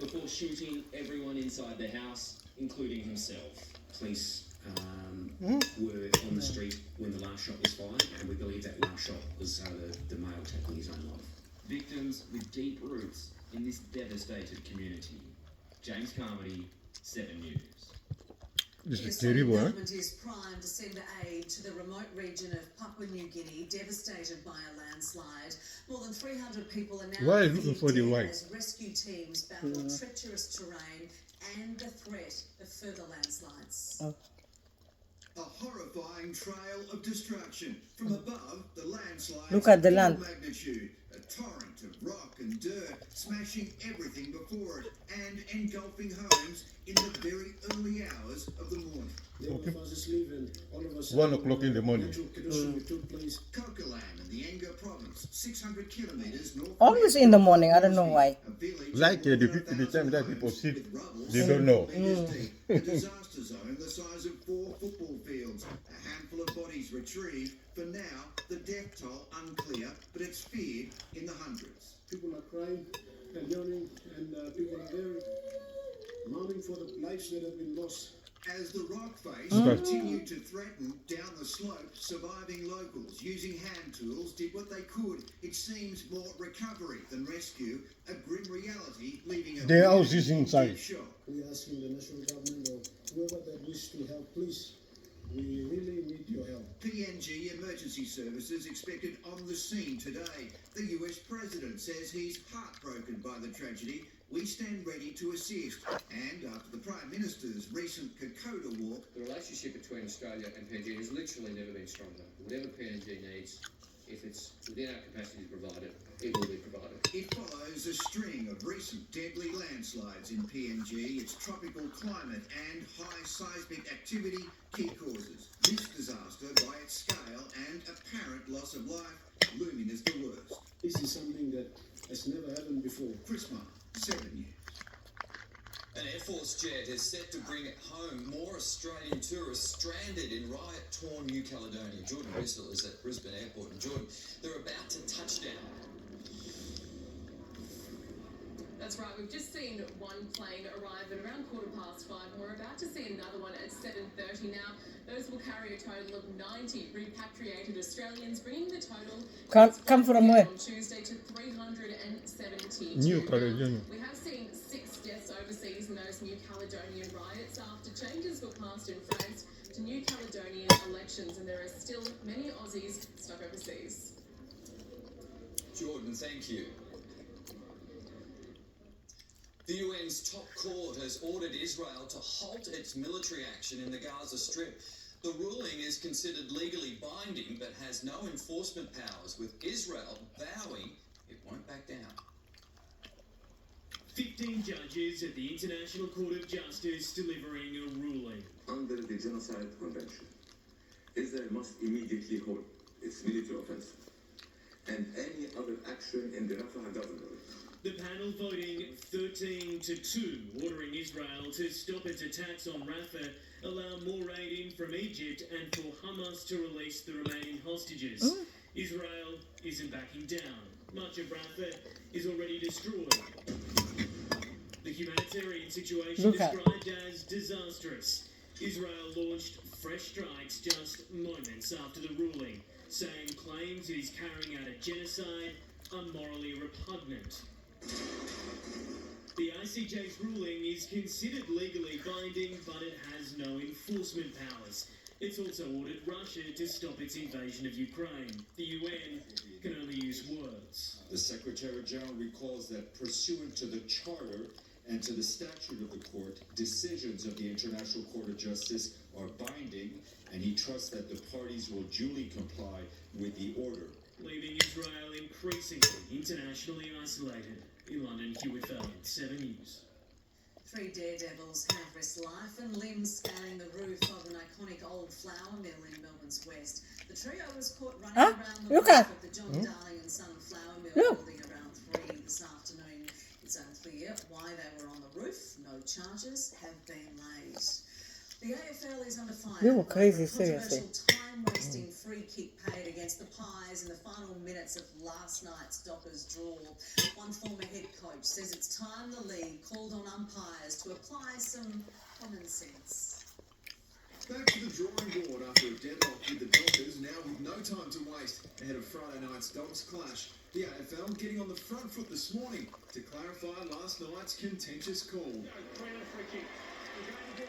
before shooting everyone inside the house, including himself. Police were on the street when the last shot was fired, and we believe that last shot was the male taking his own life. Victims with deep roots in this devastated community. James Carmody, 7 News. This The is terrible, Australian huh? government is primed to send aid to the remote region of Papua New Guinea, devastated by a landslide. More than 300 people are now Why looking for the dead white? as rescue teams battle treacherous terrain and the threat of further landslides. A horrifying trail of destruction. From above, the landslide Look at the land. magnitude. A torrent of rock and dirt smashing everything before it and engulfing homes in the very early hours of the morning. Okay. 1 o'clock in the morning. Kokolam in the Enga province, 600 kilometers north. Always in the morning, I don't know why. Like the time that people sleep, they don't know. A disaster zone the size of 4 football fields. A handful of bodies retrieved. For now, the death toll unclear, but it's feared in the hundreds. People are crying and yawning, and people are very mourning for the lives that have been lost. As the rock face continued to threaten down the slope, surviving locals using hand tools did what they could. It seems more recovery than rescue, a grim reality leaving a Their house is inside. shock. We are asking the national government or whoever that wishes to help, please, we really need your help. PNG Emergency Services expected on the scene today. The US President says he's heartbroken by the tragedy. We stand ready to assist. And after the Prime Minister's recent Kokoda walk, The relationship between Australia and PNG has literally never been stronger. Whatever PNG needs, if it's within our capacity to provide it, it will be provided. it follows a string of recent deadly landslides in PNG, its tropical climate and high seismic activity key causes. This disaster, by its scale and apparent loss of life, looming as the worst. This is something that has never happened before. Chris Mark, 7 News. An Air Force jet is set to bring home more Australian tourists stranded in riot-torn New Caledonia. Jordan Bissell is at Brisbane Airport. And Jordan, they're about to touch down. That's right, we've just seen one plane arrive at around 5:15 and we're about to see another one at 7:30 now. Those will carry a total of 90 repatriated Australians, bringing the total Come from where? on Tuesday to 372. New Caledonia. We have seen 6 deaths overseas in those New Caledonian riots after changes were passed in France to New Caledonian elections, and there are still many Aussies stuck overseas. Jordan, thank you. The UN's top court has ordered Israel to halt its military action in the Gaza Strip. The ruling is considered legally binding but has no enforcement powers, with Israel vowing it won't back down. 15 judges at the International Court of Justice delivering a ruling. Under the Genocide Convention, Israel must immediately halt its military offensive and any other action in the Rafah government. The panel voting 13-2, ordering Israel to stop its attacks on Rafah, allow more aid in from Egypt, and for Hamas to release the remaining hostages. Israel isn't backing down. Much of Rafah is already destroyed. The humanitarian situation Look at- described as disastrous. Israel launched fresh strikes just moments after the ruling, saying claims it is carrying out a genocide are morally repugnant. The ICJ's ruling is considered legally binding, but it has no enforcement powers. It's also ordered Russia to stop its invasion of Ukraine. The UN can only use words. The Secretary General recalls that pursuant to the Charter and to the statute of the court, decisions of the International Court of Justice are binding, and he trusts that the parties will duly comply with the order. Leaving Israel increasingly internationally isolated. In London, Hewitt Felton, 7 News. 3 daredevils have risked life and limbs spanning the roof of an iconic old flour mill in Melbourne's west. The trio was caught running Huh? around the Look roof at- of the John Darling and Son flour mill Look. building around 3 this afternoon. It's unclear why they were on the roof. No charges have been laid. The AFL is under fire. They were crazy, over a controversial seriously. time-wasting free kick paid against the Pies in the final minutes of last night's Dockers draw. One former head coach says it's time the league called on umpires to apply some common sense. Back to the drawing board after a deadlock with the Dockers, now with no time to waste ahead of Friday night's Dogs clash. The AFL getting on the front foot this morning to clarify last night's contentious call.